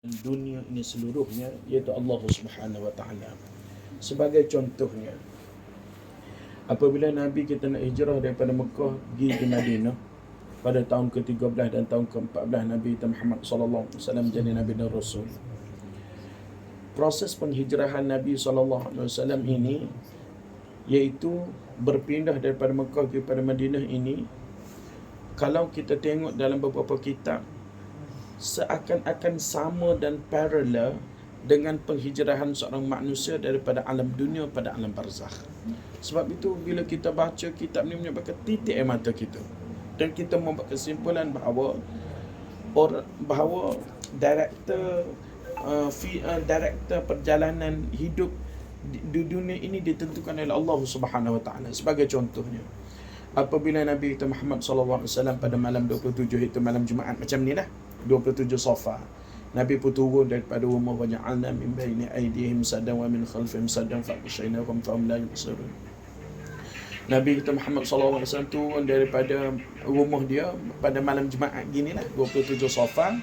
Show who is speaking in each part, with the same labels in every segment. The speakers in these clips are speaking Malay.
Speaker 1: dunia ini seluruhnya, iaitu Allah Subhanahu Wa Taala. Sebagai contohnya, apabila Nabi kita nak hijrah daripada Mekah pergi ke Madinah pada tahun ke-13 dan tahun ke-14 Nabi kita Muhammad sallallahu alaihi wasallam jadi Nabi dan Rasul. Proses penghijrahan Nabi sallallahu alaihi wasallam ini iaitu berpindah daripada Mekah kepada Madinah ini, kalau kita tengok dalam beberapa kitab, seakan-akan sama dan paralel dengan penghijrahan seorang manusia daripada alam dunia pada alam barzakh. Sebab itu bila kita baca kitab ni menyebabkan titik air mata kita, dan kita membuat kesimpulan bahawa director perjalanan hidup di dunia ini ditentukan oleh Allah Subhanahu Wa Taala. Sebagai contohnya, apabila Nabi kita Muhammad sallallahu alaihi wasallam pada malam 27 itu malam Jumaat macam ni lah, 27 Safar, Nabi pun turun daripada rumah, wa ja'alna min baini aydihim sadan wa min khalfihim sadan fa'ashaynahum fahum la yubsirun. Nabi kita Muhammad sallallahu alaihi wasallam turun daripada rumah dia pada malam Jumaat ginilah 27 Safar,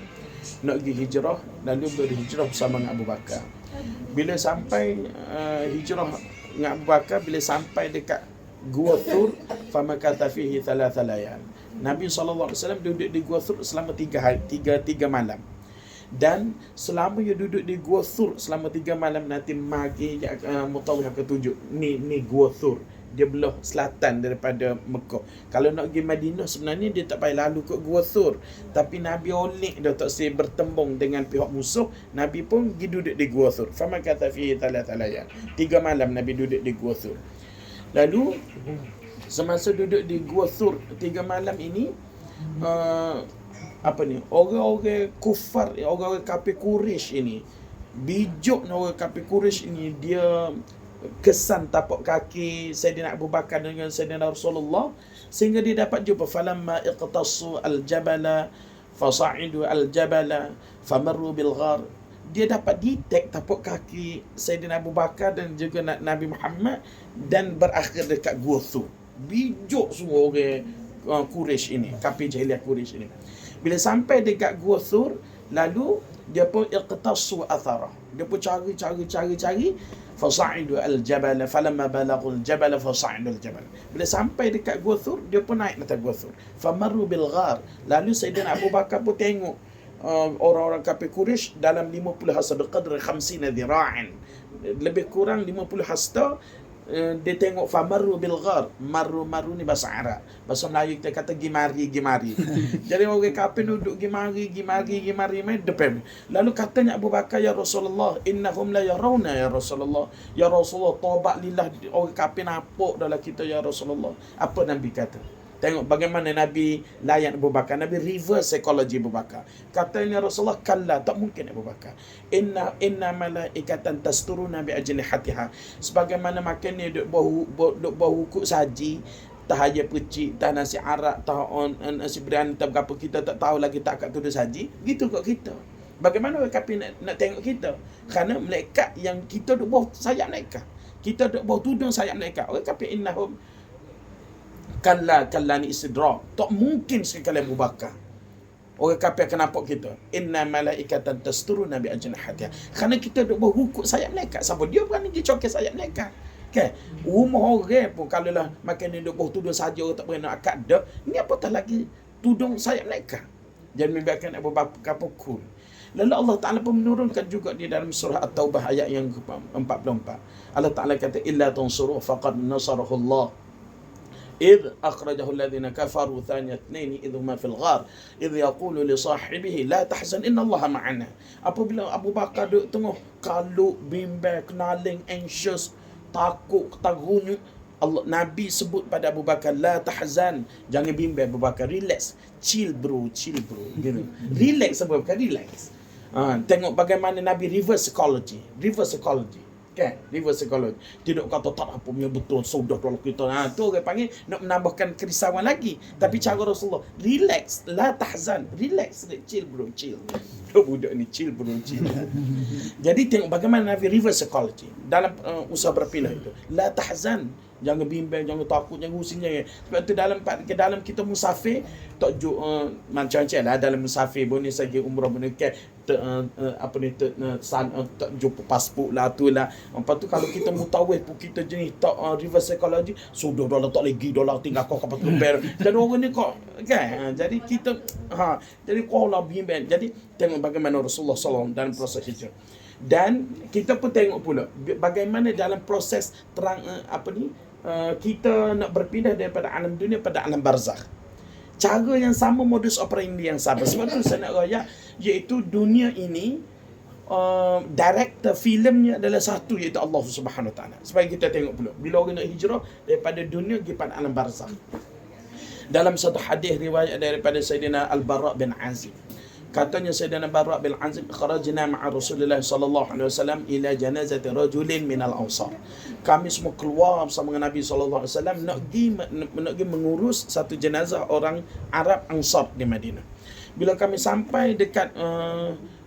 Speaker 1: nak pergi hijrah, lalu berhijrah bersama dengan Abu Bakar. Bila sampai hijrah dengan Abu Bakar, bila sampai dekat Gua Thur, famakatha fihi thalatha layal. Nabi SAW duduk di Gua Thur selama 3 malam. Dan selama dia duduk di Gua Thur selama 3 malam, nanti magi Mutawwih akan tunjuk ni Gua Thur. Dia belah selatan daripada Mekah. Kalau nak pergi Madinah sebenarnya dia tak payah lalu ke Gua Thur, tapi Nabi olik dah tak saya bertembung dengan pihak musuh, Nabi pun pergi duduk di Gua Thur. Famakatha fihi thalatha layal. 3 malam Nabi duduk di Gua Thur. Lalu semasa duduk di Gua Thur 3 malam ini, orang-orang kufar, orang-orang kafir Quraisy ini, bijuk orang kafir Quraisy ini, dia kesan tapak kaki Sayyidina Abu Bakar dengan Sayyidina Rasulullah, sehingga dia dapat jumpa falamma iqtasu al-jabala fasa'idu al-jabala famarru bil ghar. Dia dapat detect tapak kaki Sayyidina Abu Bakar dan juga Nabi Muhammad, dan berakhir dekat Gua Thur. Bijuk semua orang Quraisy ini, kafir jahiliah Quraisy ini. Bila sampai dekat Gua Thur, lalu dia pun iqtasu athara. Dia pun cari fasa'idu al-jabal falamma balagul jabal fasa'idu al-jabal. Bila sampai dekat Gua Thur, dia pun naik atas Gua Thur. Famarru bil ghar. Lalu Sayyidina Abu Bakar pun tengok orang-orang kafir Quraisy dalam 50 hasta biqadri 50 dhira'in, lebih kurang 50 hasta. Dia tengok famarru bil ghar. Maru ni bahasa Arab, bahasa Melayu kita kata gimari. Jadi orang kafir duduk gimari main depan. Lalu katanya Abu Bakar, ya Rasulullah, innahum la yarawna ya Rasulullah. Ya Rasulullah, taubat lillah, orang kafir nampak dalam kita ya Rasulullah. Apa Nabi kata? Tengok bagaimana Nabi layan Abu Bakar. Nabi reverse psikologi Abu Bakar. Katanya Rasulullah, kalla, tak mungkin Abu Bakar. Inna malaikatan tasturuna bi ajlihatiha. Sebagaimana makan ni duk bau hukuk saji, tahaya pecik, tah nasi arak, tah nasi biryani, tak berapa, kita tak tahu lagi tak kat tuduh saji. Gitu kat kita. Bagaimana orang kafir nak tengok kita? Kerana malaikat yang kita duk bawah sayap malaikat, kita duk bawah tudung sayap malaikat. Orang kafir innahum kalla ni istidrak. Tak mungkin sekali Abu Bakar. Orang kafir akan nampak kita. Inna malaikatan tasturuna bi ajnihatiha. Kerana kita duk berhukuk sayap malaikat. Siapa dia berani dia cokek sayap malaikat? Okay. Rumah orang pun kalau lah makan ni duk bertudung saja, orang tak berani nak akad dah. Ni apatah lagi tudung sayap malaikat. Jangan membiarkan Abu Bakar pukul. Lalu Allah Ta'ala pun menurunkan juga di dalam surah At-Taubah ayat yang ke-44. Allah Ta'ala kata, illa tansuruhu faqad nasarahu Allah إذ أخرجه الذين كفروا ثاني اثنين إذ هما في الغار إذ يقول لصاحبه لا تحزن إن الله معنا. Apabila Abu Bakar duduk tengah kaluk, bimbang, kenaling, anxious, takut, tergunyuk, Nabi sebut pada Abu Bakar, la tahzan, jangan bimbang Abu Bakar, relax, chill bro gitu. Relax Abu Bakar, relax. Tengok bagaimana Nabi reverse psychology. Reverse psychology. Tidak kata tak apa punya betul sudah kalau kita. Tu orang panggil nak menambahkan kerisauan lagi. Tapi cara Rasulullah, relax, la tahzan, relax, chill bro, chill. Budak ni chill bro, chill. Jadi tengok bagaimana Nabi reverse psychology dalam usaha berpindah itu. La tahzan, jangan bimbang, jangan takut, jangan pusing. Sebab tu dalam kita musafir tak macam-macam lah dalam musafir. Boleh segi umrah, boleh jumpa pasport lah tu lah. Lepas tu kalau kita mutawif pun kita jenis tak reverse psychology, sudah dolar tak lagi, dolar tinggal kau kapal ber. Jadi orang ni kok kan. Jadi kita jadi kau lah bimbang. Jadi tengok bagaimana Rasulullah SAW dalam proses hijrah. Dan kita pun tengok pula bagaimana dalam proses kita nak berpindah daripada alam dunia pada alam barzakh. Cara yang sama, modus operandi yang sama. Sebab tu saya nak raya, iaitu dunia ini director filmnya adalah satu, iaitu Allah Subhanahu Wa Taala. Supaya kita tengok pula bila orang nak hijrah daripada dunia pergi pada alam barzakh. Dalam satu hadis riwayat daripada Sayyidina Al-Bara' bin Azib, katanya Sayyidina Bara' bin Azib, kharajna ma'a Rasulullah sallallahu alaihi wasallam ila janazati rajulin minal ansar. Kami semua keluar bersama dengan Nabi sallallahu alaihi wasallam nak pergi mengurus satu jenazah orang Arab Ansar di Madinah. Bila kami sampai dekat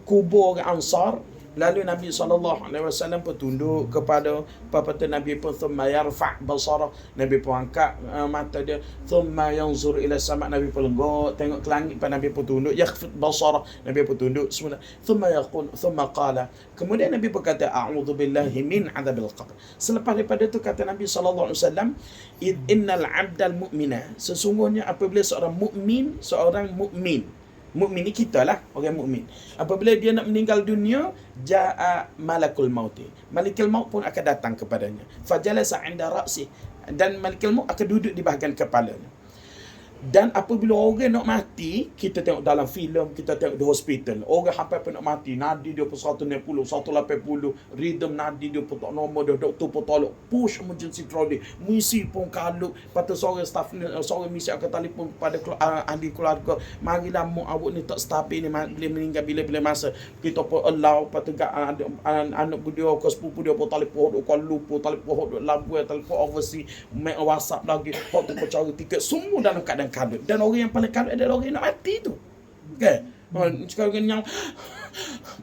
Speaker 1: kubur orang Ansar, lalu Nabi SAW pun tunduk kepada pepatah Nabi pun, thumma yarfa' basarah, Nabi pun angkat mata dia, thumma yanzur ila sama', Nabi pun lenggok tengok ke langit, Nabi pun tunduk, yakhfid basarah, Nabi pun tunduk semula, thumma qala, kemudian Nabi pun kata, a'udzu billahi min adzabil qabr. Selepas daripada itu kata Nabi SAW, innal 'abdal mu'mina, sesungguhnya apabila seorang mukmin mukmin ni kita lah, orang mukmin, apabila dia nak meninggal dunia, jaa malakul maut, malakul maut pun akan datang kepadanya, fajalasa 'inda ra'si, dan malakul maut akan duduk di bahagian kepalanya. Dan apabila orang nak mati, kita tengok dalam filem, kita tengok di hospital, orang sampai pun nak mati, nadi dia pun 190, 180, rhythm nadi dia pun tak normal, dia doktor pun tolak, push emergency trolley, misi pun kalut, patut seorang staff ni, seorang misi akan telefon pada ahli keluarga, marilah mu awak ni tak stabil ni, boleh meninggal bila masa, kita pun allow, patut anak dia ke sepupu dia pun telefon hodok Kuala Lumpur, telefon hodok Labuan, telefon overseas, make WhatsApp lagi, hot tu pun cari tiket, semua dalam keadaan kadut. Dan orang yang paling kadut adalah orang yang nak mati tu. Okay? Sekarang nyam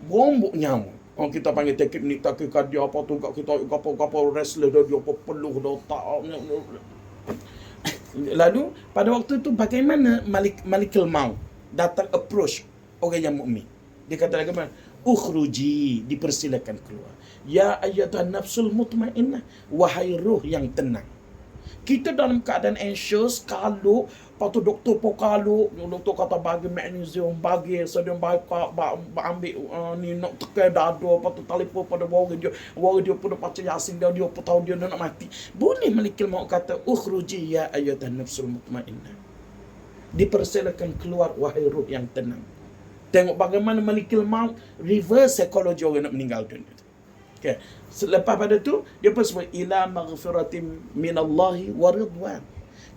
Speaker 1: bombok nyam. Kalau kita panggil teknik takikardia apa tu, kita kapal wrestler dia apa peluh dah tak. Lalu pada waktu itu bagaimana Malikul Maut datang approach orang yang mukmin. Dia kata lagi mana? Ukhruji, dipersilakan keluar. Ya ayyatuhan nafsul mutmainnah, wahai ruh yang tenang. Kita dalam keadaan anxious, kalau patut doktor pun kalau doktor kata bagi magnesium, bagi sodium ambil ni nak tekan dada, patut telefon pada orang dia pun baca Yasin, dia pun tahu dia nak mati. Boleh Malikul Maut kata ukhruji ya ayyatuhan nafsul mutmainnah, dipersilakan keluar wahai ruh yang tenang. Tengok bagaimana Malikul Maut reverse psikologi orang nak meninggal dunia. Okay. Selepas pada tu dia pun sebut ila maghfiratin minallahi wa ridwan,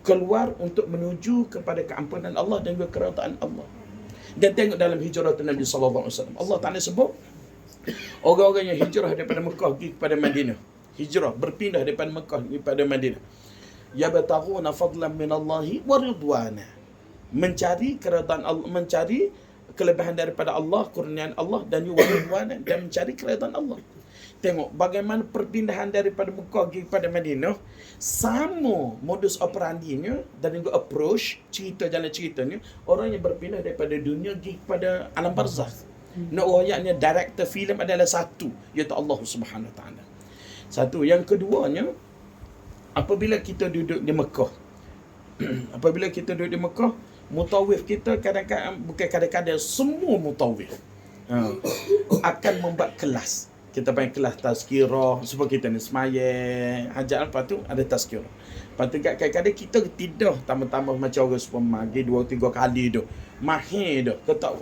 Speaker 1: keluar untuk menuju kepada keampunan Allah dan juga keredaan Allah. Dan tengok dalam hijrah Nabi sallallahu alaihi wasallam, Allah Taala sebut orang-orang yang hijrah daripada Mekah pergi kepada Madinah, hijrah berpindah daripada Mekah kepada Madinah, yabtaghuna fadlan minallahi wa ridwana, mencari keredaan Allah, mencari kelebihan daripada Allah, kurniaan Allah, dan juga ridwana, dan mencari keredaan Allah. Tengok bagaimana perpindahan daripada Mekah kepada Madinah, sama modus operandinya dan juga approach, jalan ceritanya, orang yang berpindah daripada dunia kepada alam barzakh. Nak ayatnya director filem adalah satu, iaitu Allah Subhanahu Wa Taala. Satu. Yang keduanya, apabila kita duduk di Mekah, apabila kita duduk di Mekah, mutawif kita kadang-kadang semua mutawif akan membuat kelas. Kita panggil kelas tazkirah, sebab kita ni semayang hajat, lepas tu ada tazkirah. Lepas tu kadang-kadang kita tidur tambah-tambah macam orang supermarket 2-3 kali tu. Mahir dah.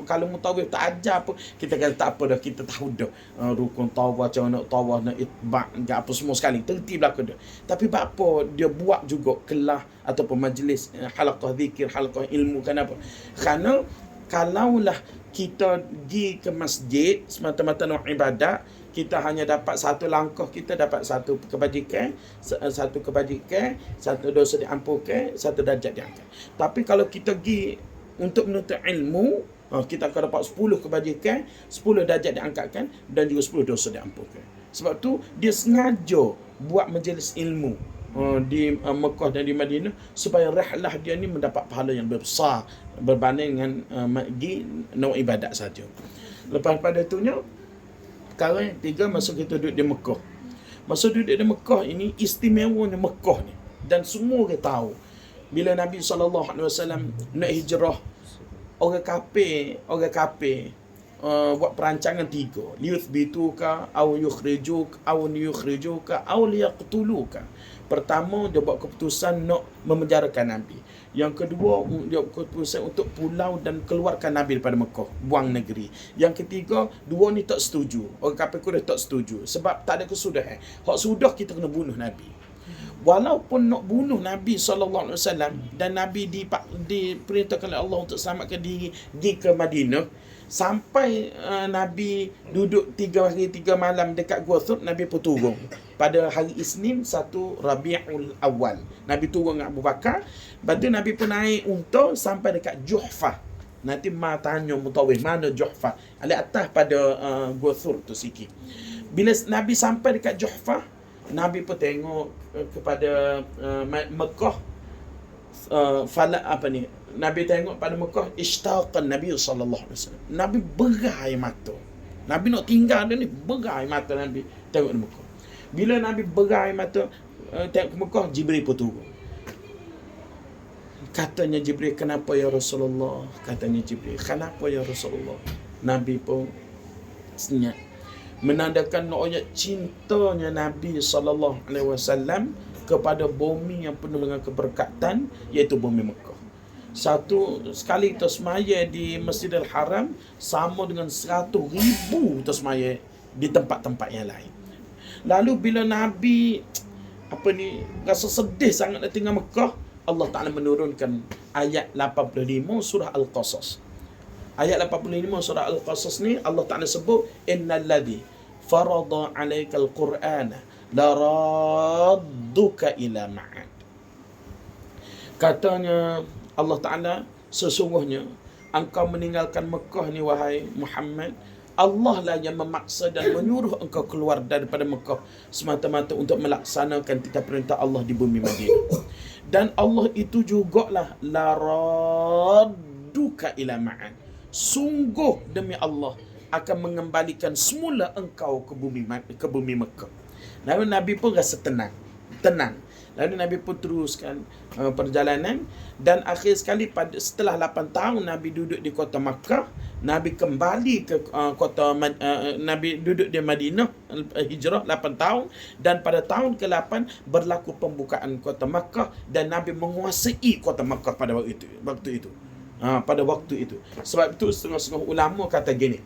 Speaker 1: Kalau mutawif tak ajar pun, kita kata tak apa dah, kita tahu dah. Rukun tawaf, macam nak tawaf, nak itba', apa semua sekali. Tertib belakang dah. Tapi apa dia buat juga kelas ataupun majlis halaqah zikir, halaqah ilmu, kenapa? Kerana kalaulah kita pergi ke masjid semata-mata nak ibadat, kita hanya dapat satu langkah, kita dapat satu kebajikan, satu dosa diampunkan, satu darjat diangkat. Tapi kalau kita pergi untuk menuntut ilmu, kita akan dapat 10 kebajikan, 10 darjat diangkatkan, dan juga 10 dosa diampunkan. Sebab tu dia sengaja buat majlis ilmu di Mekah dan di Madinah, supaya rihlah dia ni mendapat pahala yang besar berbanding dengan pergi nak ibadat saja. Lepas pada itunya, perkara yang tiga, masa kita duduk di Mekah. Masa duduk di Mekah ini, istimewanya Mekah ni. Dan semua orang tahu, bila Nabi SAW nak hijrah, orang kafir buat perancangan tiga. Liyuthbituka, aw yukhrijuka, aw liyaqtuluka. Pertama, dia buat keputusan nak memenjarakan Nabi. Yang kedua, dia buat keputusan untuk pulau dan keluarkan Nabi daripada Mekah, buang negeri. Yang ketiga, dua ni tak setuju. Orang kafir Quraisy tak setuju. Sebab tak ada kesudahan. Hak sudah, kita kena bunuh Nabi. Walaupun nak bunuh Nabi SAW dan Nabi diperintahkan oleh Allah untuk selamatkan diri, pergi ke Madinah, sampai Nabi duduk 3 hari 3 malam dekat Gua Thur, Nabi pun turun pada hari Isnin 1 Rabiul Awal. Nabi turun dengan Abu Bakar. Lepas tu Nabi pun naik unta sampai dekat Juhfah. Nanti tanya mutawif, mana Juhfah? Ada atas pada Gua Thur tu sikit. Bila Nabi sampai dekat Juhfah, Nabi pun tengok kepada Mekah, Nabi tengok pada Mekah, ishtaqan Nabi sallallahu alaihi wasallam. Nabi berai mata. Nabi nak tinggal dia ni, berai mata Nabi tengok di Mekah. Bila Nabi berai mata tengok ke Mekah, Jibril pun turun. Katanya Jibril, kenapa ya Rasulullah? Katanya Jibril, kenapa ya Rasulullah? Nabi pun senyap, menandakan ayat cintanya Nabi SAW kepada bumi yang penuh dengan keberkatan, iaitu bumi Mekah. Satu sekali kita semaya di Masjidil Haram sama dengan 100,000 kita semaya di tempat-tempat yang lain. Lalu bila Nabi rasa sedih sangat nak tinggal Mekah, Allah Ta'ala menurunkan ayat 85 surah Al-Qasas. Ayat 85 surah Al-Qasas ni Allah Ta'ala sebut, innal ladzi farada 'alaikal Qur'ana laradduka ila ma'ad. Katanya Allah Ta'ala, sesungguhnya engkau meninggalkan Mekah ni wahai Muhammad, Allah lah yang memaksa dan menyuruh engkau keluar daripada Mekah semata-mata untuk melaksanakan titah perintah Allah di bumi Madinah. Dan Allah itu jugalah laradduka ila ma'ad. Sungguh demi Allah akan mengembalikan semula engkau ke bumi Mekah. Lalu Nabi pun rasa tenang. Lalu Nabi pun teruskan perjalanan, dan akhir sekali setelah 8 tahun Nabi duduk di kota Makkah, Nabi kembali ke Nabi duduk di Madinah, hijrah 8 tahun, dan pada tahun ke-8 berlaku pembukaan kota Makkah dan Nabi menguasai kota Makkah pada waktu itu. Pada waktu itu. Sebab itu setengah-setengah ulama kata gini,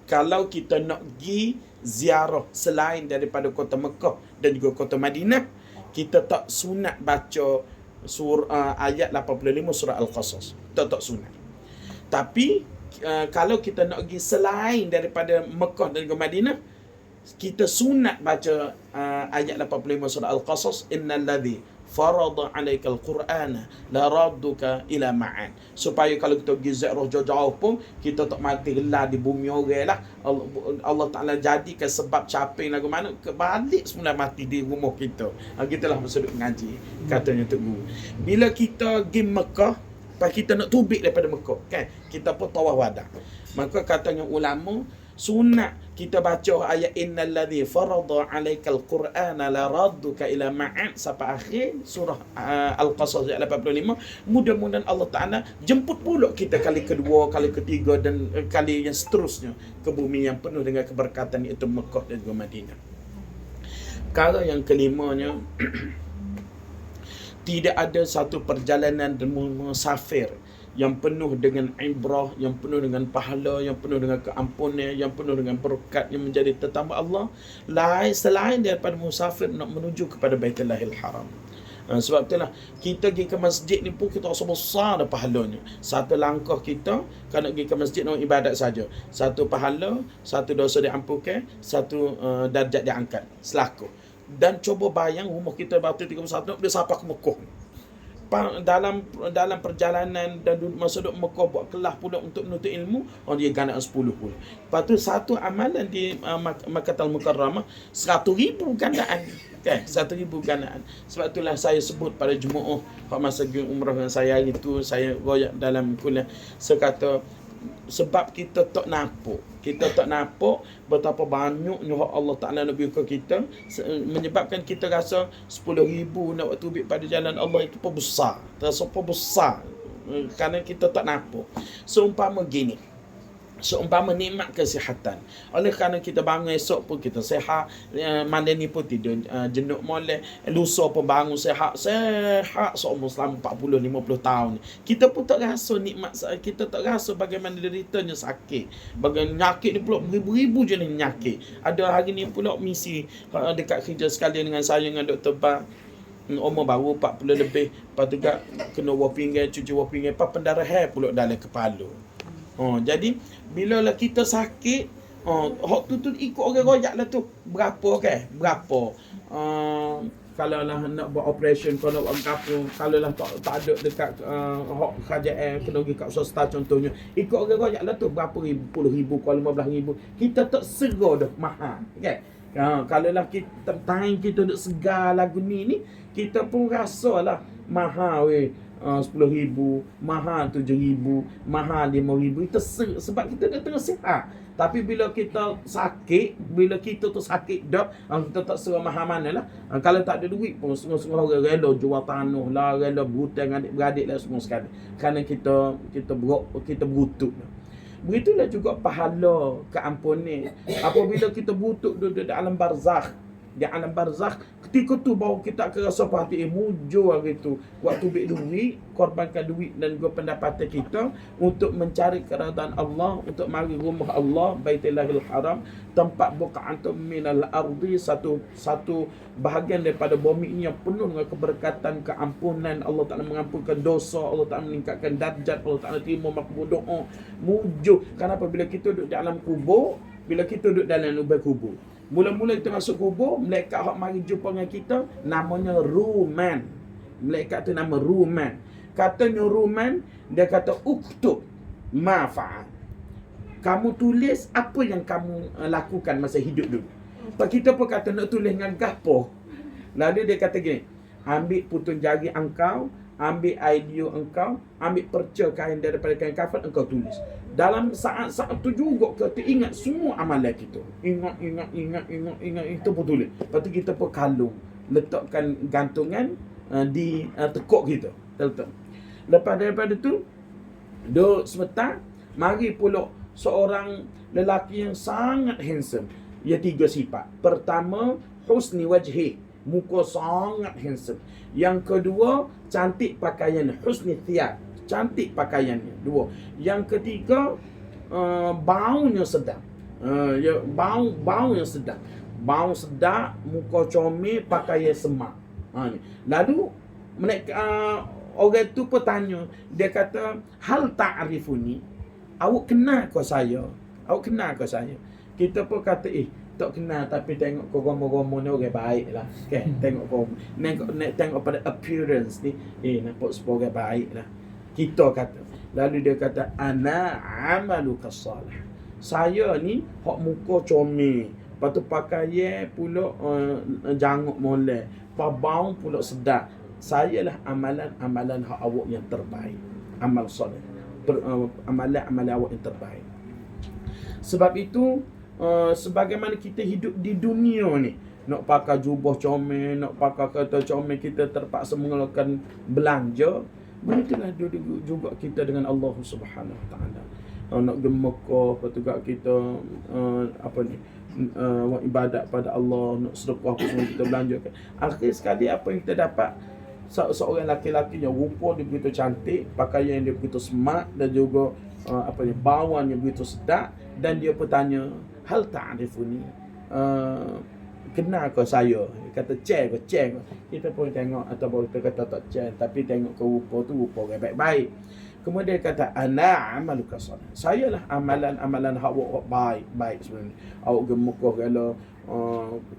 Speaker 1: kalau kita nak pergi ziarah selain daripada kota Mekah dan juga kota Madinah, kita tak sunat baca ayat 85 surah Al-Qasas. Tak sunat. Tapi kalau kita nak pergi selain daripada Mekah dan juga Madinah, kita sunat baca ayat 85 surah Al-Qasas, innal ladzi farada 'alaikal Qur'ana laradduka ila ma'ad. Supaya kalau kita pergi ziarah jauh-jauh pun, kita tak mati gelar di bumi orang lah. Allah Ta'ala jadikan sebab capek lagu mana, kebalik semula mati di rumah kita. Gitulah maksud mengaji, katanya Tok Guru. Bila kita pergi Mekah, kita nak tubik daripada Mekah, kan? Kita pun tawaf wada. Maka katanya ulama, sunat kita baca ayat innal ladzi farada 'alaikal Qur'ana laradduka ila ma'ad sampai akhir surah Al-Qasas ayat 85. Mudah-mudahan Allah Ta'ala jemput pula kita kali kedua, kali ketiga dan kali yang seterusnya ke bumi yang penuh dengan keberkatan, iaitu Mekah dan juga Madinah. Perkara yang kelimanya, tidak ada satu perjalanan dan musafir yang penuh dengan ibrah, yang penuh dengan pahala, yang penuh dengan keampunan, yang penuh dengan berkat yang menjadi tetamu Allah selain daripada musafir nak menuju kepada Baitullahil Haram. Sebab itulah kita pergi ke masjid ni pun kita rasa besar dah pahalanya. Satu langkah kita kalau pergi ke masjid nak ibadat saja, satu pahala, satu dosa diampunkan, satu darjat diangkat selaku. Dan cuba bayang rumah kita batu 31 dia sampai ke Mekah. Dalam perjalanan dan masa duduk Mekah buat kelas pula untuk menuntut ilmu, dia gandaan 10 pula. Lepas tu satu amalan di Makkahul Mukarramah 100,000 gandaan, kan? 100,000 gandaan. Sebab itulah saya sebut pada jemaah masa umrah dengan saya hari itu, saya royak dalam kuliah, saya kata sebab kita tak nampak. Kita tak nampak betapa banyaknya hak Allah Ta'ala nak beri ke kita, menyebabkan kita rasa 10,000 nak waktu ubik pada jalan Allah itu pun besar. Terasa pun besar. Kerana kita tak nampak. Seumpama gini. Seumpama nikmat kesihatan. Oleh kerana kita bangun esok pun kita sihat, malam ni pun tidur jenuh molek, lusa pun bangun sihat seumur selama 40 50 tahun. Kita pun tak rasa nikmat, kita tak rasa bagaimana deritanya sakit. Bagaimana nyakit ni pula beribu-ribu je ni nyakit. Ada hari ni pula misi dekat kerja sekali dengan saya dengan Dr. Bar. Umur baru 40 lebih. Lepas tu kena wapingai, cuci wapingai, pendarahan pula dalam kepala. Jadi bila lah kita sakit, hak tu ikut orang royak lah tu. Berapa kan? Berapa? Kalau lah nak buat operation, kalau nak buat apa, kalau lah tak ada dekat hak kerajaan, kena pergi kat swasta contohnya, ikut orang royak lah tu. Berapa ribu, 10,000, 15,000. Kita tak serah dah mahal kan? Kalau lah kita time kita duk segar lagu ni kita pun rasa lah mahal weh. 10,000, mahal 7,000, mahal 5,000. Itu sebab kita dah tengah sihat. Tapi bila kita sakit, bila kita tu sakit dah, kita tak serah mahal mana lah. Kalau tak ada duit pun semua orang rela jual tanah lah, rela berhutang adik-beradik lah semua sekali. Kerana kita berutut. Begitulah juga pahala keampunan. Apabila kita berutut duduk di alam barzakh, di alam barzakh, ketika tu baru kita akan rasa hati mujur hari tu. Waktu ambil duit, korbankan duit dan juga pendapatan kita untuk mencari keridaan Allah, untuk mari rumah Allah, Baitullahil Haram, tempat buq'atun minal ardi, satu bahagian daripada bumi ini yang penuh dengan keberkatan, keampunan. Allah Ta'ala mengampunkan dosa, Allah Ta'ala meningkatkan darjat, Allah Ta'ala terima makbul doa. Mujur. Kenapa? Bila kita duduk dalam kubur, bila kita duduk dalam lubang kubur, mula-mula kita masuk kubur, malaikat hak mari jumpa dengan kita namanya Ruman. Malaikat tu nama Ruman. Katanya Ruman, dia kata uktub ma fa'al. Kamu tulis apa yang kamu lakukan masa hidup dulu. Pak kita pun kata nak tulis dengan gapo. Lalu dia kata gini, ambil putung jari engkau, ambil idea engkau, ambil perca kain daripada kain kafan, engkau tulis. Dalam saat-saat tu juga kita ingat semua amalan kita. Ingat itu pun tulis. Lepas tu kita pun kalung, letakkan gantungan di tekuk kita. Lepas daripada tu, duduk sebentar, mari pula seorang lelaki yang sangat handsome. Ia 3 sifat. Pertama, husni wajhi, muka sangat handsome. Yang kedua, cantik pakaiannya, husni thiyab, cantik pakaiannya. 2. Yang ketiga, baunya sedap. Bau yang sedap. Bau sedap, muka comel, pakaian semak. Lalu orang tu bertanya, dia kata, hal ta'rifuni? Awak kenal ke saya? Awak kenal ke saya? Kita pun kata, tak kenal, tapi tengok kau romo-romo ni orang baik lah. Okay? Tengok pada appearance ni, nampak semua orang baik lah. Kita kata. Lalu dia kata, ana amaluka salih. Saya ni, hak muka comel. Lepas tu pakaian pula janguk molek. Bau pula sedap. Saya lah amalan hak awak yang terbaik. Amal salih. Amalan awak yang terbaik. Sebab itu, sebagaimana kita hidup di dunia ni, nak pakai jubah comel, nak pakai kereta comel, kita terpaksa mengeluarkan belanja. Begitulah juga kita dengan Allah Subhanahu Wa Taala. Nak pergi Mekah, lepas tu kita ibadat pada Allah, nak sedekah apa semua kita belanjakan. Akhir sekali apa yang kita dapat, seorang laki-laki yang rupa dia begitu cantik, pakaian dia begitu smart, dan juga bauan yang begitu sedap, dan dia bertanya, hal ta'rifuni? Kenal ke saya? Dia kata cek ke. Kita pun tengok, ataupun kita kata tak cek, tapi tengok ke rupa tu, rupa orang baik-baik. Kemudian dia kata, ana amaluka salih. Saya lah amalan awak baik sebenarnya. Awak gemukah rela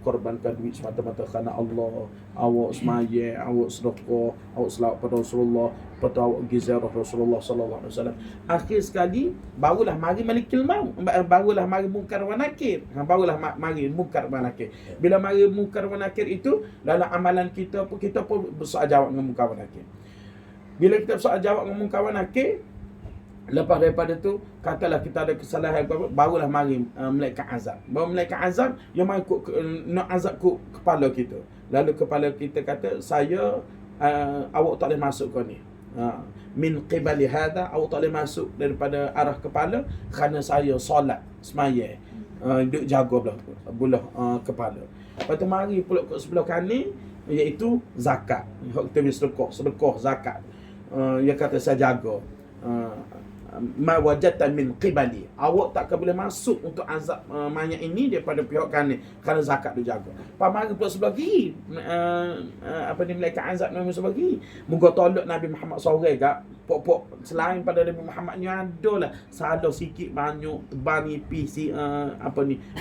Speaker 1: korbankan duit semata-mata kerana Allah. Awak semaya, awak sedekah, awak selawat pada Rasulullah, lepas tu awak pergi ziarah Rasulullah sallallahu alaihi wasallam. Akhir sekali barulah mari malikul maut, barulah mari munkar wa nakir. Barulah mari munkar wa nakir. Bila mari munkar wa nakir itu, dalam amalan kita pun bersoal jawab dengan munkar wa nakir. Bila kita bersoal jawab dengan munkar wa nakir, Lepas daripada tu, katalah kita ada kesalahan apa, barulah mari malaikat azab. Baru malaikat azab yang mai nak azab kepala kita. Lalu kepala kita kata, saya awak tak boleh masuk kau ni. Min qibali hadha, awak tak boleh masuk daripada arah kepala kerana saya solat semaya. Duk jaga belah kepala. Lepas tu mari pula ke sebelah kanan, iaitu zakat. Hak kita sedekah zakat. Dia kata saya jaga. Ma wajadta min qibali, awak tak boleh masuk untuk azab mayat ini daripada pihak kanan kerana zakat dia jaga. Pamari pula sebelah kiri, malaikat azab nama sebelah kiri. Moga tolak Nabi Muhammad sore gak pok selain pada Nabi Muhammad ni adalah salah sikit banyak tebal nipis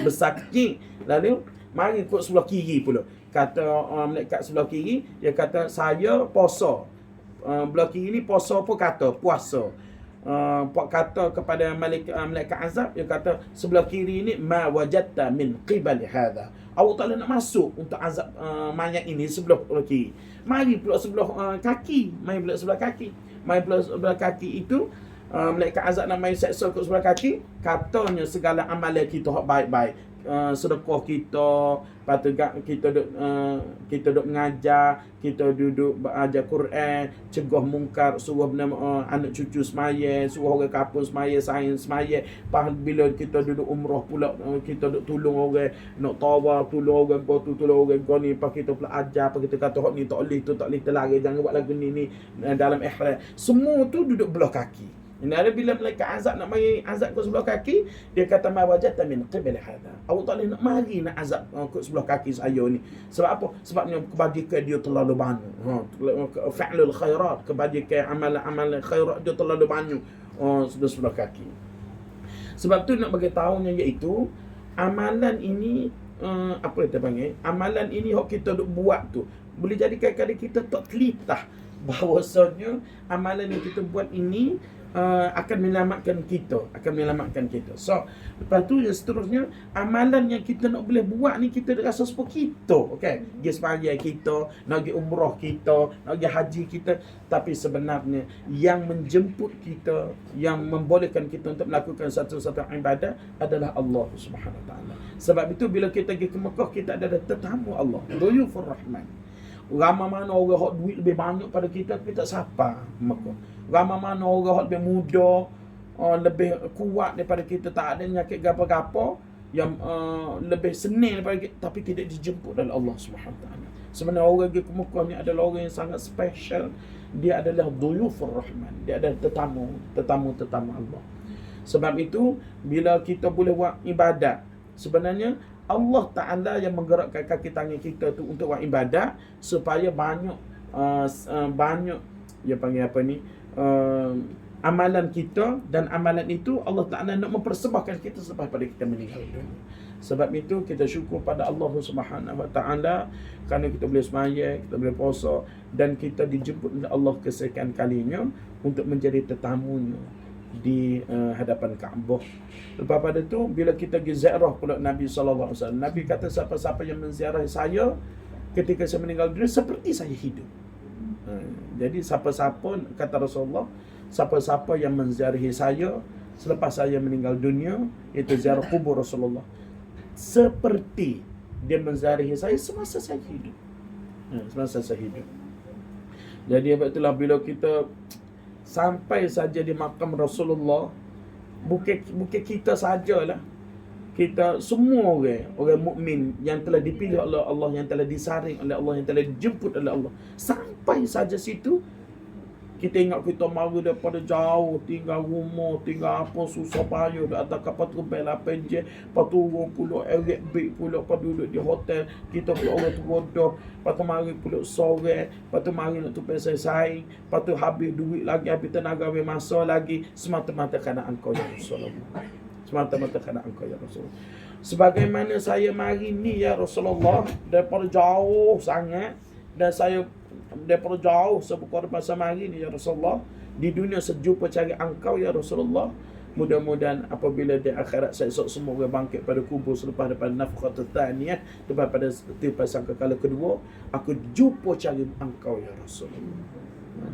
Speaker 1: besar kecil. Lalu mari pula sebelah kiri pula, kata malaikat sebelah kiri, dia kata saya puasa. Belah kiri ni puasa apa kata puasa. Kata kepada malaikat azab, dia kata sebelah kiri ni ma wajadta min qibali hadha, awak tak boleh nak masuk untuk azab mayat ini sebelah kiri. Mari pula sebelah kaki, mari pula sebelah kaki. Mari pula sebelah kaki itu malaikat azab nak mai seksa ke sebelah kaki, katanya segala amalan kita hak baik-baik, sedekah kita, patut kita duk mengajar, kita duduk belajar Quran, cegah mungkar, suruh anak cucu semaya, suruh orang kampung semaya, sains semaya. Bila kita duduk umrah pula, kita duk tolong orang nak tawaf, tolong orang kau tu, tolong orang kau ni, pak kita pula ajar, pak kita kata hak ni tak boleh, tu tak boleh, terlari, jangan buat lagu ni dalam ihram. Semua tu duduk belah kaki. Ini ada bila malaikat azab nak mari azab ke sebelah kaki, dia kata ma wajadta min qibal hadha, awak tak boleh nak mari nak azab ke sebelah kaki saya ni. Sebab apa? Sebabnya kebajikan dia terlalu banyak. Fa'lul khairat, kebajikan amalan khairat dia terlalu banyak sebelah kaki. Sebab tu nak bagi tahunya iaitu amalan ini apa kita panggil? Amalan ini hok kita duk buat tu boleh jadikan kadang kita tak telitah bahawasanya amalan yang kita buat ini akan menyelamatkan kita. So, lepas tu yang seterusnya, amalan yang kita nak boleh buat ni kita rasa sepuluh kita, okey. Pergi sembahyang kita, nak pergi umrah kita, nak pergi haji kita, tapi sebenarnya yang menjemput kita, yang membolehkan kita untuk melakukan satu-satu ibadat adalah Allah Subhanahu Wa Taala. Sebab itu bila kita pergi ke Mekah, kita ada tetamu Allah, Duyufur Rahman. Ramai mana orang hak duit lebih banyak pada kita sapa Mekah. Ramai mana orang hak lebih muda, lebih kuat daripada kita, tak ada nyakit gapa-gapa, yang lebih senil daripada kita, tapi tidak dijemput oleh Allah Subhanahu Wa Taala. Sebenarnya orang pergi ke Mekah ni adalah orang yang sangat special. Dia adalah Duyufur Rahman. Dia adalah tetamu Allah. Sebab itu bila kita boleh buat ibadat, sebenarnya Allah Ta'ala yang menggerakkan kaki tangan kita tu untuk buat ibadat supaya banyak dia panggil apa ni, amalan kita, dan amalan itu Allah Ta'ala nak mempersembahkan kita selepas pada kita meninggal dunia. Sebab itu kita syukur pada Allah Subhanahu Wa Ta'ala kerana kita boleh sembahyang, kita boleh puasa, dan kita dijemput oleh Allah kesekian kalinya untuk menjadi tetamunya di hadapan Kaabah. Lepas pada tu bila kita pergi ziarah pula Nabi sallallahu alaihi wasallam, Nabi kata siapa-siapa yang menziarahi saya ketika saya meninggal dunia seperti saya hidup. Jadi siapa-siapa, kata Rasulullah, siapa-siapa yang menziarahi saya selepas saya meninggal dunia, itu ziarah kubur Rasulullah, seperti dia menziarahi saya semasa saya hidup. Semasa saya hidup. Jadi itulah bila kita sampai saja di makam Rasulullah, bukan kita sajalah, kita semua orang mukmin yang telah dipilih oleh Allah, yang telah disaring oleh Allah, yang telah dijemput oleh Allah, sampai saja situ kita ingat kita mari daripada jauh, tinggal rumah, tinggal apa, susah payah di atas kapal terbang 8 je, lepas tu orang pula erek big pula, lepas duduk di hotel, kita pula orang tua dah, lepas tu mari pula sore, lepas tu mari nak tupai saing, lepas tu habis duit lagi, habis tenaga, habis masa lagi, semata-mata kerana Engkau ya Rasulullah. Semata-mata kerana Engkau ya Rasulullah. Sebagaimana saya mari ni ya Rasulullah daripada jauh sangat, dan saya daripada jauh sebuah masa mari ni ya Rasulullah, di dunia sejumpa cari Engkau ya Rasulullah. Mudah-mudahan apabila di akhirat saya esok semua orang bangkit pada kubur selepas daripada nafkhatul thaniyah, lepas pada tiupan sangkakala kedua, aku jumpa cari Engkau ya Rasulullah.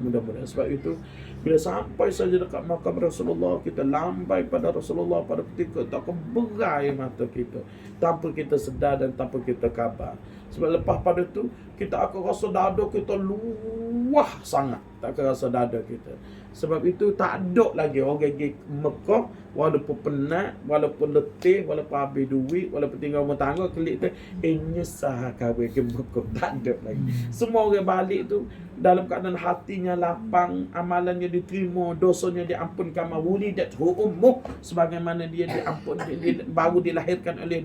Speaker 1: Mudah-mudahan. Sebab itu bila sampai saja dekat makam Rasulullah, kita lambai pada Rasulullah pada ketika tak keberai mata kita tanpa kita sedar dan tanpa kita khabar. Sebab lepas pada tu kita akan rasa dada kita luah sangat, tak akan rasa dada kita. Sebab itu tak ada lagi orang pergi Mekah walaupun penat, walaupun letih, walaupun habis duit, walaupun tinggal rumah tangga kelik tu, nyesah kahwin ke Mekah. Tak ada lagi. Semua orang balik tu dalam keadaan hatinya lapang, amalannya diterima, dosanya diampunkan, mawulidat ummuh, sebagaimana dia diampun, dia baru dilahirkan oleh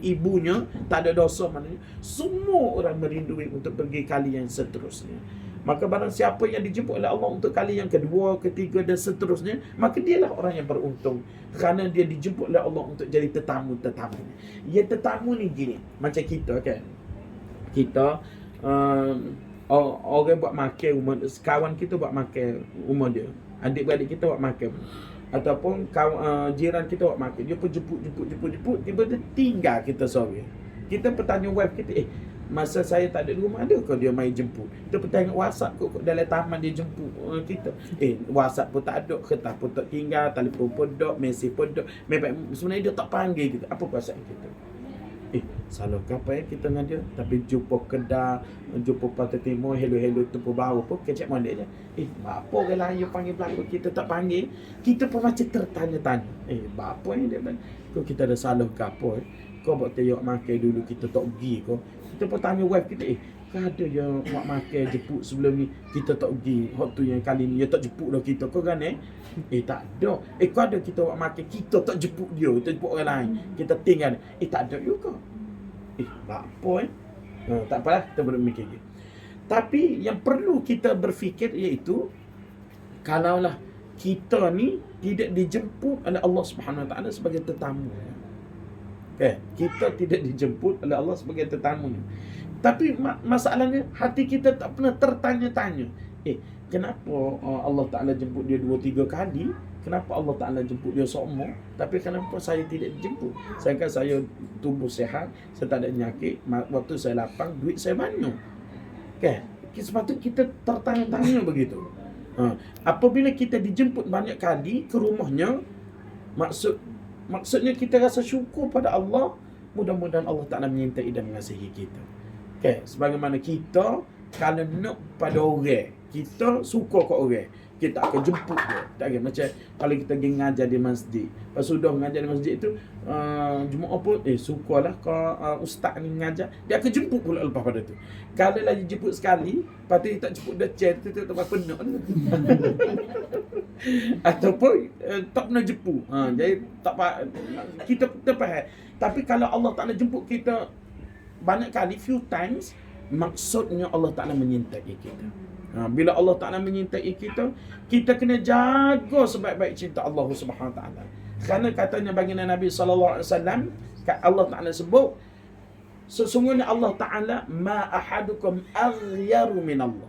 Speaker 1: ibunya, tak ada dosa maknanya. Semua orang merindui untuk pergi kali yang seterusnya. Maka barang siapa yang dijemput oleh Allah untuk kali yang kedua, ketiga dan seterusnya, maka dialah orang yang beruntung. Kerana dia dijemput oleh Allah untuk jadi tetamu-tetamu. Ya, tetamu ni gini, macam kita kan. Kita orang buat makan rumah, kawan kita buat makan rumah dia, adik-beradik kita buat makan, ataupun jiran kita buat makan, dia pun jemput, tiba-tiba tinggal kita sore. Kita bertanya wife kita, masa saya tak ada di rumah, ada ke dia main jemput? Kita bertanya WhatsApp kok dalam taman dia jemput kita. WhatsApp pun tak ada, kertas pun tak tinggal, telefon pun tak, mesej pun tak. Sebenarnya dia tak panggil kita. Apa perasaan kita? Salah ke apa kita dengan dia? Tapi jumpa kedai, jumpa Pantai Timur, hello tempat baru pun kecek mana je. Apa orang lain panggil belakang kita tak panggil? Kita pun macam tertanya-tanya. Apa yang dia bilang? Kau kita ada salah ke apa? Kau buat tayok makan dulu kita tak pergi kau. Kita pun tanya wife kita, kan ada yang buat makan jemput sebelum ni kita tak pergi. Hak tu yang kali ni dia tak jemput dah kita, kau kan tak ada. Kau ada kita buat makan, kita tak jemput dia, kita jemput orang lain. Kita tinggal. Tak ada juga. Apa tak apalah, kita boleh mikir gitu. Tapi yang perlu kita berfikir iaitu, kalaulah kita ni tidak dijemput oleh Allah Subhanahu Wa Taala sebagai tetamu. Kita tidak dijemput oleh Allah sebagai tetamunya. Tapi masalahnya hati kita tak pernah tertanya-tanya, kenapa Allah Ta'ala jemput dia 2-3 kali? Kenapa Allah Ta'ala jemput dia seumur? Tapi kenapa saya tidak dijemput? Sedangkan saya tubuh sihat, saya tak ada penyakit, waktu saya lapang, duit saya banyak. Sepatutnya kita tertanya-tanya begitu. Apabila kita dijemput banyak kali ke rumahnya, maksudnya kita rasa syukur pada Allah. Mudah-mudahan Allah Ta'ala menyintai dan mengasihi kita. Sebagaimana kita kalau nak pada orang, kita suka kat orang, kita akan jemput dia. Tak kira macam kalau kita pergi ngajar di masjid. Pas sudah mengajar di masjid tu, Jumaat pun sukalah kau ustaz ni mengajar, dia akan jemput pula lepas pada tu. Kalau lagi jemput sekali, lepas tu dia tak jemput dah chair tu tak penuh. Ataupun tak pernah jemput. Jadi tak kita faham. Tapi kalau Allah Taala jemput kita banyak kali, few times, maksudnya Allah Ta'ala menyintai kita. Bila Allah Ta'ala menyintai kita, kita kena jaga sebaik-baik cinta Allah Subhanahu Wa Ta'ala. Kerana katanya baginda Nabi SAW, Allah Ta'ala sebut, sesungguhnya Allah Ta'ala, ma ahadukum aghyaru min Allah.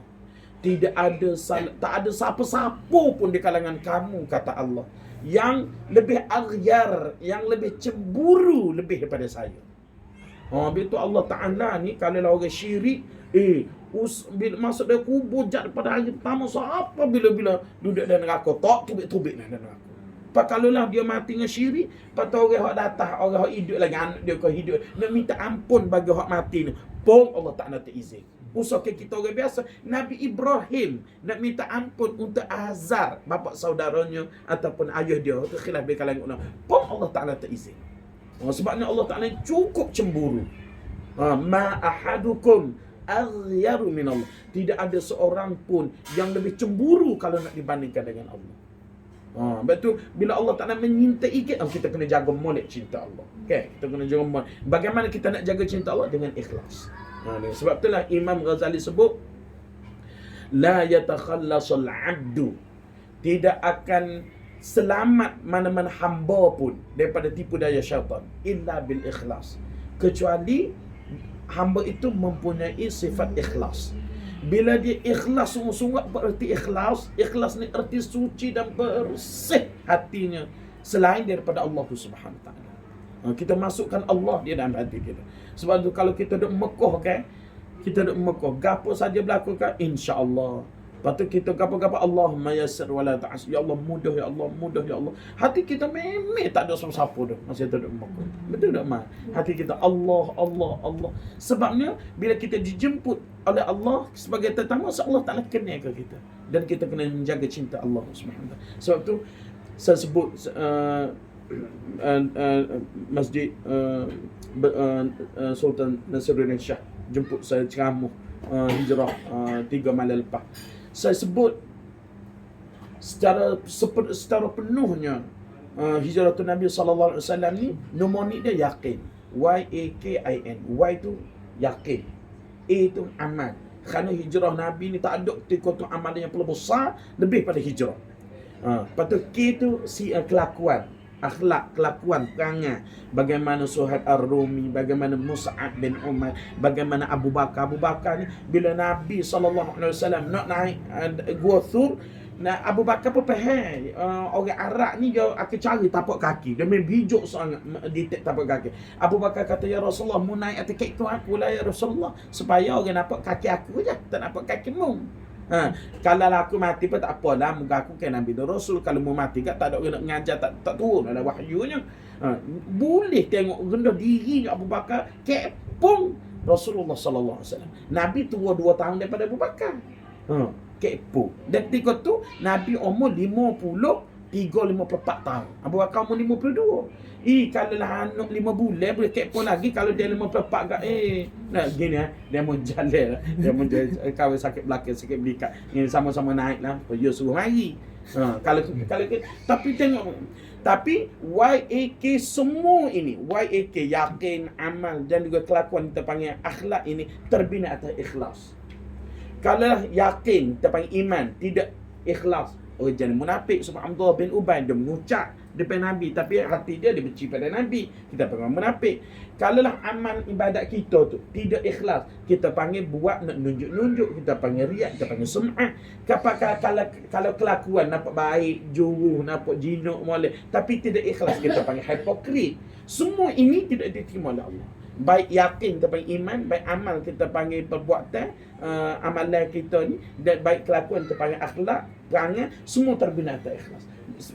Speaker 1: Tak ada siapa-siapa pun di kalangan kamu, kata Allah, yang lebih aghyar, yang lebih cemburu lebih daripada saya. Begitu Allah Ta'ala ni, kalau orang syirik, masuk dia kubur jat pada hari pertama, siapa bila-bila duduk dalam neraka, tak tubik-tubik dalam neraka. Pak kalaulah dia mati dengan syirik, patut orang hak datang, orang hak hidup lagi, anak dia kau hidup, nak minta ampun bagi hak mati ni, pun Allah Ta'ala tak izin. Usahakan kita orang biasa, Nabi Ibrahim nak minta ampun untuk Azar, bapa saudaranya ataupun ayah dia, itu khilaf di kalangan ulama, pun Allah Ta'ala tak izin. Sebabnya Allah Ta'ala cukup cemburu. Ma ahadukum aghyaru min Allah. Tidak ada seorang pun yang lebih cemburu kalau nak dibandingkan dengan Allah. Betul. Bila Allah Ta'ala menyintai kita, kita kena jaga molek cinta Allah. Kita kena jaga molek. Bagaimana kita nak jaga cinta Allah? Dengan ikhlas. Sebab itulah Imam Ghazali sebut, la yatakhallasul abdu, tidak akan selamat mana-mana hamba pun daripada tipu daya syaitan illa bil ikhlas, kecuali hamba itu mempunyai sifat ikhlas. Bila dia ikhlas sungguh-sungguh, berarti ikhlas ni erti suci dan bersih hatinya selain daripada Allah Subhanahu Wa Taala. Kita masukkan Allah di dalam hati kita. Sebab tu kalau kita duduk Mekah, kita duduk Mekah, gapo saja berlaku kan, insya-Allah Patut kita gapa-gapa Allahumma yassir wa la ta'as. Ya Allah mudah, ya Allah mudah, ya Allah. Hati kita memang tak ada siapa-siapa dah masa duduk Mekah. Betul tak mak? Hati kita Allah, Allah, Allah. Sebabnya bila kita dijemput oleh Allah sebagai tetamu, Allah Taala kenal ke kita dan kita kena menjaga cinta Allah Subhanahu. Sebab tu saya sebut masjid Sultan Nasiruddin Shah jemput saya ceramah hijrah 3 malam lepas. Saya sebut secara penuhnya hijrah tu Nabi sallallahu alaihi wasallam ni mnemonik dia yakin. YAKIN. Y tu yakin. A tu amal. Kerana hijrah Nabi ni tak ada ketika tu amal yang paling besar lebih pada hijrah. Lepas tu K tu kelakuan, akhlak, kelakuan, perangai. Bagaimana Suhaib Ar-Rumi, bagaimana Mus'ab bin Umar, bagaimana Abu Bakar. Abu Bakar ni bila Nabi SAW nak naik Gua Thur, Abu Bakar pun faham orang Arab ni dia akan cari tapak kaki. Dia main bijuk sangat detek tapak kaki. Abu Bakar kata, ya Rasulullah, mu naik atas kaki tu aku lah ya Rasulullah, supaya orang nampak kaki aku je, tak nampak kaki mu. Kalau aku mati pun tak apalah, muka aku kan Nabi dan Rasul. Kalau mu mati kat tak ada orang nak mengajar, tak turun ada wahyunya. Boleh tengok rendah diri Abu Bakar kepung Rasulullah sallallahu alaihi wasallam. Nabi tua 2 tahun daripada Abu Bakar. Kepo. Dan ketika tu Nabi umur 54 tahun. Abu Bakar umur 52. Kalau lah anak 5 bulan boleh kepo lagi. Kalau dia 54 kat nah gini dia mau jalan. Dia mau kawin sakit belakang, sakit belikat. Ini sama-sama naik lah. Dia suruh mari. Kalau tapi tengok, tapi YAK semua ini, YAK yakin, amal dan juga kelakuan kita panggil akhlak ini terbina atas ikhlas. Kalau yakin, kita panggil iman, tidak ikhlas, orang jadi munafik. Sebab Abdullah bin Ubay dia mengucap depan Nabi, tapi hati dia benci pada Nabi, kita panggil munafik. Kalaulah amal ibadat kita tu tidak ikhlas, kita panggil buat nak nunjuk-nunjuk, kita panggil riak, kita panggil sum'ah. Kalau kelakuan nampak baik, juruh, nampak jinuk molek, tapi tidak ikhlas, kita panggil hipokrit. Semua ini tidak diterima oleh Allah. Baik yakin kita panggil iman, baik amal kita panggil perbuatan, amalan kita ni, dan baik kelakuan kita panggil akhlak, perangai, semua terbina atas ikhlas.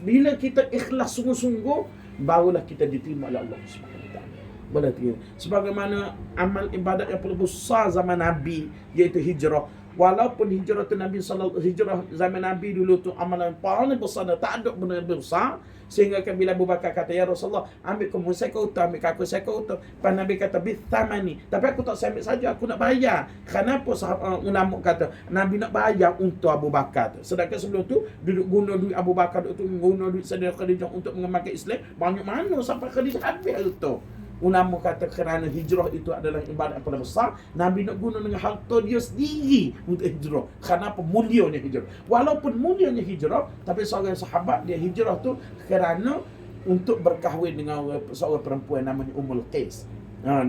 Speaker 1: Bila kita ikhlas sungguh-sungguh, barulah kita diterima oleh Allah Subhanahu Wa Taala. Boleh terima. Sebagaimana amal ibadat yang paling besar zaman Nabi, iaitu hijrah. Walaupun hijrah tu Nabi hijrah zaman Nabi dulu tu amalan paling besar, tak ada benda besar, sehingga kan bila Abu Bakar kata, ya Rasulullah, ambil kamu saya kau utang, ambil aku saya kau utang. Pas Nabi kata bithamani, tapi aku tak ambil saja, aku nak bayar. Kenapa ulama kata Nabi nak bayar untuk Abu Bakar tu? Sedangkan sebelum tu duduk guna duit Abu Bakar tu, guna duit Saudara Khadijah untuk mengembangkan Islam, banyak mana sampai Khadijah habis tu. Ulama kata kerana hijrah itu adalah ibadat yang paling besar, Nabi nak guna dengan harta dia sendiri untuk hijrah. Kenapa? Mulianya hijrah. Walaupun mulianya hijrah, tapi seorang sahabat dia hijrah tu kerana untuk berkahwin dengan seorang perempuan namanya Ummul Qais.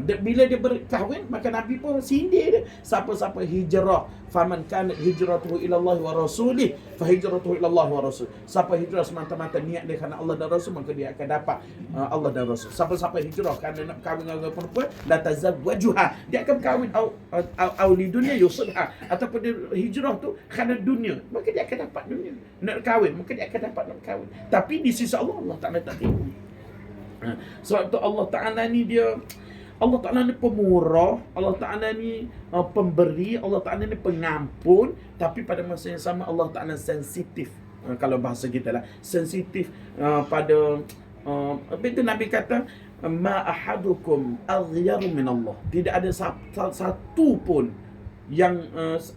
Speaker 1: Bila dia berkahwin, maka Nabi pun sindir dia. Siapa-siapa hijrah, faman kanat hijratuhu ila Allah wa rasulih, fa hijratuhu ila Allah wa rasul. Siapa hijrah semata-mata niat dia kerana Allah dan Rasul, maka dia akan dapat Allah dan Rasul. Siapa-siapa hijrah kerana nak kahwin dengan perempuan, la tazawwajuha, dia akan kahwin au li dunya yusidha, ataupun dia hijrah tu kerana dunia, maka dia akan dapat dunia. Nak kahwin, maka dia akan dapat nak kahwin. Tapi di sisi Allah, Allah Taala tak terima. Sebab tu Allah Taala ni Allah Ta'ala ni pemurah, Allah Ta'ala ni pemberi, Allah Ta'ala ni pengampun, tapi pada masa yang sama Allah Ta'ala sensitif. Kalau bahasa kita lah, sensitif pada itu Nabi kata, ma ahadukum aghyaru min Allah. Tidak ada satu pun yang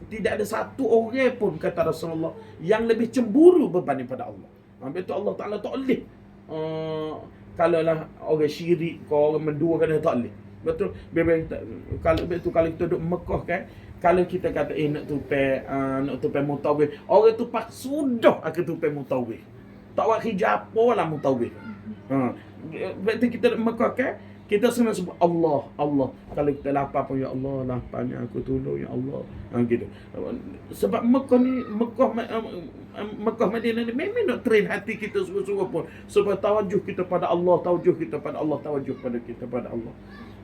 Speaker 1: tidak ada satu orang pun, kata Rasulullah, yang lebih cemburu berbanding pada Allah. Habis tu Allah Ta'ala tak boleh kalaulah orang syirik, kalau orang menduakan, tak boleh. Betul. Kalau kita duduk Mekah kan, kalau kita kata nak tupai mutawif, orang tu pak sudah akan tupai mutawif. Tak buat hijab lah mutawif. Betul, kita duduk Mekah kan, kita semua sebut Allah, Allah. Kalau kita lapar pun, ya Allah, laparnya aku tolong, ya Allah. Gitu. Sebab Mekah Madinah ni memang nak train hati kita sungguh-sungguh pun, supaya tawajuh kita pada Allah, tawajuh kita pada Allah, tawajuh pada kita pada Allah.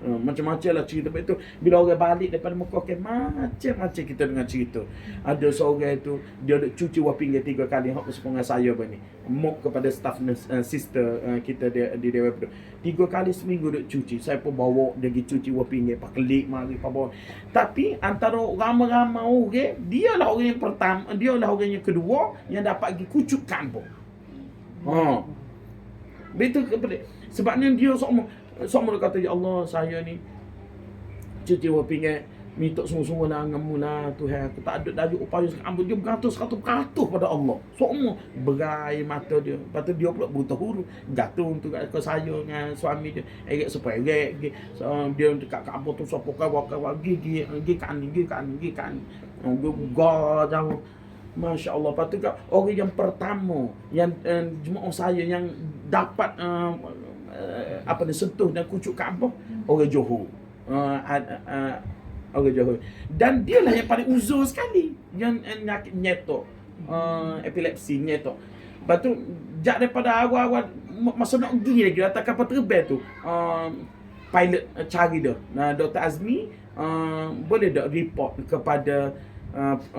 Speaker 1: Macam-macam lah cerita itu. Bila orang balik daripada Mekah kan, macam-macam kita dengar cerita. Ada seorang tu dia duk cuci waping 3 kali. Hak sepengat saya apa ni, mok kepada staff sister kita di Dewan Pedu. 3 kali seminggu duk cuci. Saya pun bawa dia pergi cuci waping pak kelik mari pak bawa. Tapi antara ramai-ramai orang, dia lah orang yang pertama, dia lah orang yang kedua yang dapat pergi kucuk kampung. Betul ke pelik? Sebabnya dia semua kata, ya Allah, saya ni cuci waping minta sungguh-sungguh lah ngamu lah Tuhan, aku tak ada daya upaya sekarang. Dia beratus pada Allah. Semua berai mata dia. Lepas tu dia pula buta huru, jatuh untuk ke saya dengan suami dia. Supaya dia dekat Kaabah tu siapa kau gigi kan. Jauh. Masya Allah. Lepas tu orang yang pertama yang jemaah saya yang dapat sentuh dan kucuk Kaabah, orang Johor. Orang Johor. Dan dia lah yang paling uzur sekali yang nyakit nyetok, epilepsi nyetok. Lepas tu daripada awal-awal masa nak pergi lagi atas kapal terbang tu, pilot cari dia. Dr. Azmi boleh tak report kepada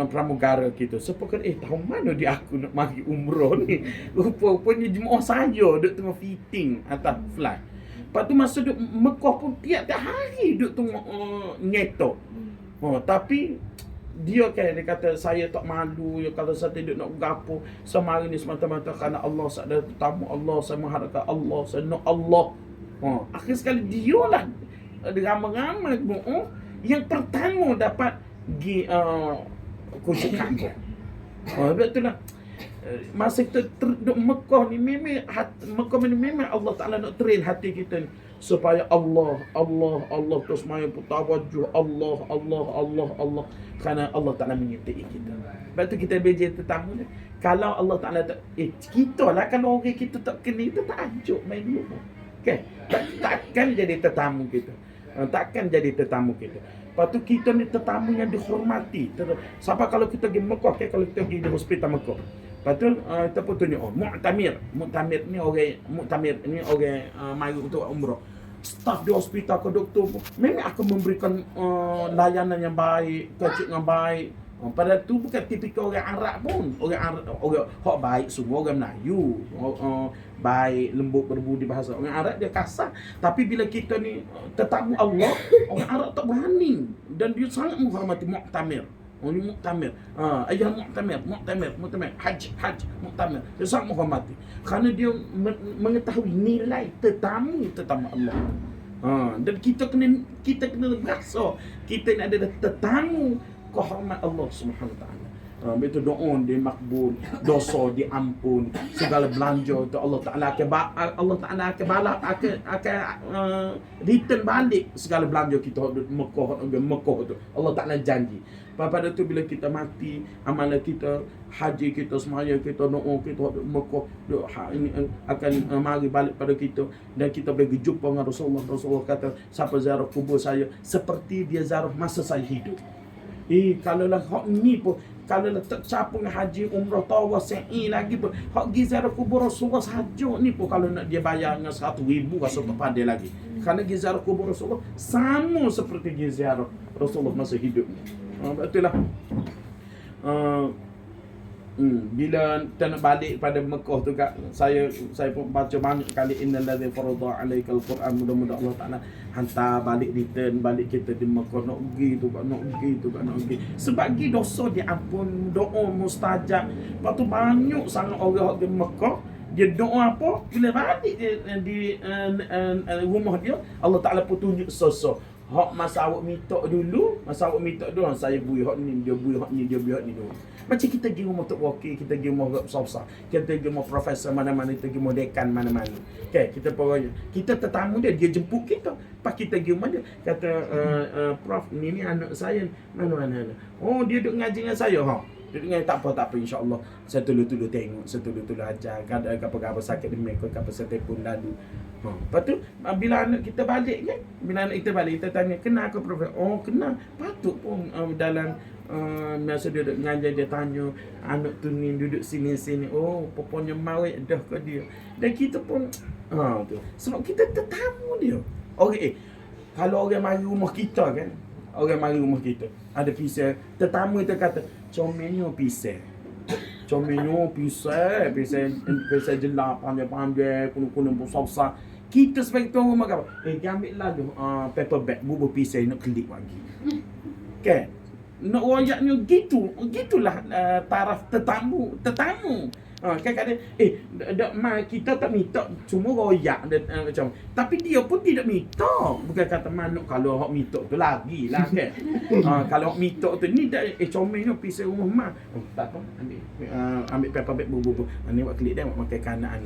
Speaker 1: pramugara kita. Sepakar tahu mana dia aku nak mari umrah ni. Rupanya jemaah saya duk tengah fitting atas flight. Lepas tu masa duk Mekah pun tiap-tiap hari duk tengok ngetok. Tapi dia kata saya tak malu, dia kata saya tidak nak gapo. Sama hari ni semata-mata kerana Allah, saya ada tetamu Allah, saya mengharapkan Allah, saya nak Allah. Akhir sekali dia lah ramai-ramai yang pertama dapat pergi kucuk kampung. Betul lah. Masa kita duduk Mekah ni memang Allah Ta'ala nak train hati kita ni, supaya Allah terus main bertawajuh Allah kerana Allah Ta'ala menyertai kita. Lepas tu kita beja tetamu ni, kalau Allah Ta'ala kita lah, kalau orang kita tak kenal, kita tak ajuk main dulu. Okay? Takkan jadi tetamu kita. Lepas tu kita ni tetamu yang dihormati. Sampai kalau kita pergi Mekah, kalau kita pergi di hospital Mekah, lepas tu kita pun tunjuk, Mu'tamir ni orang mari untuk umrah. Staf di hospital ke doktor pun memang akan memberikan layanan yang baik, kecil yang baik. Pada tu bukan tipikal orang Arab pun. Orang hak baik semua, orang Melayu baik, lembut berbudi bahasa. Orang Arab dia kasar. Tapi bila kita ni tetamu Allah, orang Arab tak berani, dan dia sangat menghormati Mu'tamir. Mu'tamir. Ayah Mu'tamir. Haji Mu'tamir. Dia sangat menghormati. Kerana dia mengetahui nilai tetamu Allah. Dan kita kena berasa kita ni adalah tetamu kehormat Allah Subhanahu Wa Taala. Betul, doa dia makbul, dosa diampun, segala belanja tu Allah Taala akan return balik segala belanja kita di Mekah tu. Allah Taala janji. Pada tu bila kita mati, amalan kita, haji kita, semaya kita, doa kita di Mekah ini akan mari balik pada kita, dan kita boleh jumpa dengan Rasulullah. Rasulullah kata, siapa ziarah kubur saya seperti dia ziarah masa saya hidup. Kalau lah hak ni pun, kalau lah tak capung haji umrah tawaf sa'i lagi pun, hak pergi ziarah kubur Rasulullah sahaja ni pun, kalau nak dia bayar dengan 100,000 rasa tak pandai lagi. Kerana pergi ziarah kubur Rasulullah sama seperti pergi ziarah Rasulullah masa hidup ni. Betul lah. Bila kita nak balik pada Mekah tu, saya pun baca banyak kali innal ladzi farada alaikal Quran. Mudah-mudahan Allah Taala hantar balik, return balik kita di Mekah, nak pergi tu. Sebab dosa diampun, doa mustajab. Lepas tu banyak sangat orang di Mekah, dia doa apa, bila balik dia di rumah dia, Allah Taala pun tunjuk sosok. Hak masa awak minta dulu, saya bui hak ni, dia bui hak ni dulu. Macam kita pergi rumah Tok Wakil, kita pergi rumah besar-besar, kita pergi rumah profesor mana-mana, kita pergi rumah dekan mana-mana. Okay, kita tetamu dia jemput kita. Pas kita pergi rumah dia, kata, Prof, ni anak saya, mana. Oh, dia duduk ngaji dengan saya, Dia dengan tak apa, insya-Allah. Saya tulu-tulu tengok, saya tulu-tulu ajar. Kadang apa-apa sakit di mereka, apa saya telefon lalu. Lepas tu, bila anak kita balik kan, kita tanya, kenal ke Prof? Oh, kenal. Patut pun dalam masa dia duduk ngajar, dia tanya, anak tu ni duduk sini. Oh, pokoknya mawet dah ke dia. Dan kita pun, tu. Sebab kita tetamu dia. Okay, kalau orang mari rumah kita kan, orang mari rumah kita, ada pisau, tetamu tu kata, comelnya pisau. Comelnya pisau jelap, panjang-panjang, kuno-kuno besar-besar. Kita sebagai tuan rumah kata, dia ambil lalu paper bag, bubuh pisau nak kelip lagi. Kan? Nak royaknya gitulah taraf tetamu. Kan kata kita tak minta cuma royak macam. Tapi dia pun tidak minta. Bukan kata manuk kalau hok minta tu lagi lah kan. Kalau hok minta tu ni dah comelnya pisau rumah mah. Tak apa ambil paper bag bubu. Ni buat klik dia buat makan kanan.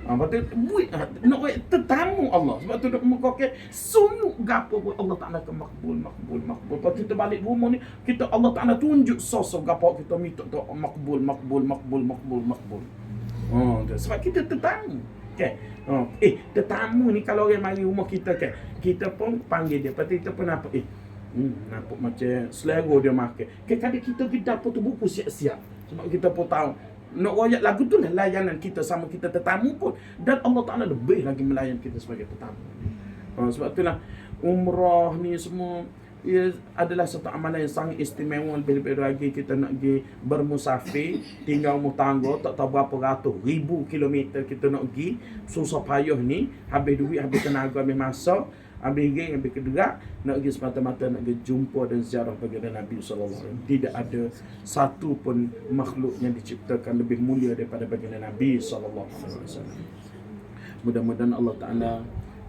Speaker 1: Lepas tu buat nak tetamu Allah. Sebab tu duk mengkokek sunuk gapo pun Allah Taala ke makbul. Lepas tu kita balik rumah ni kita Allah Taala tunjuk sosok gapo kita minta tu makbul. Sebab kita tetamu. Okay. Tetamu ni kalau orang mari rumah kita kan, kita pun panggil dia. Lepas tu kita pun nampak nampak macam selera dia makan. Kadang-kadang kita pergi dapur tu buku siap-siap. Sebab kita pun tahu nak royak lagu tu lah layanan kita sama kita tetamu pun. Dan Allah Ta'ala lebih lagi melayan kita sebagai tetamu. Sebab itulah umrah ni semua ia adalah satu amalan yang sangat istimewa. Lebih-lebih lagi kita nak pergi bermusafir, tinggal rumah tangga, tak tahu berapa ratus ribu kilometer kita nak pergi. Susah payah ni, habis duit, habis tenaga, habis masa, habis geng, habis kederak, nak pergi semata-mata nak pergi jumpa dan ziarah baginda Nabi SAW. Tidak ada satu pun makhluk yang diciptakan lebih mulia daripada baginda Nabi SAW. Mudah-mudahan Allah Ta'ala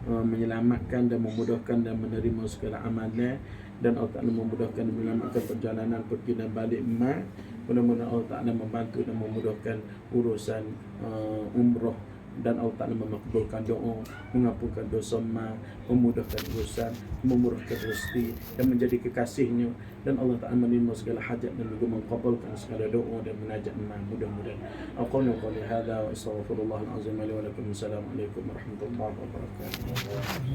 Speaker 1: menyelamatkan dan memudahkan dan menerima segala amalan, dan Allah Ta'ala memudahkan dan menyelamatkan perjalanan pergi dan balik mat. Mudah-mudahan Allah Ta'ala membantu dan memudahkan urusan umrah, dan Allah Ta'ala memakbulkan doa, mengampunkan dosa mak, memudahkan urusan, memurahkan rezeki dan menjadi kekasihnya, dan Allah Ta'ala menerima segala hajat dan juga mengabulkan segala doa dan munajat mak. Mudah-mudahan aqulu qawli hadza wa astaghfirullahal azim li wa lakum. Assalamualaikum warahmatullahi wabarakatuh.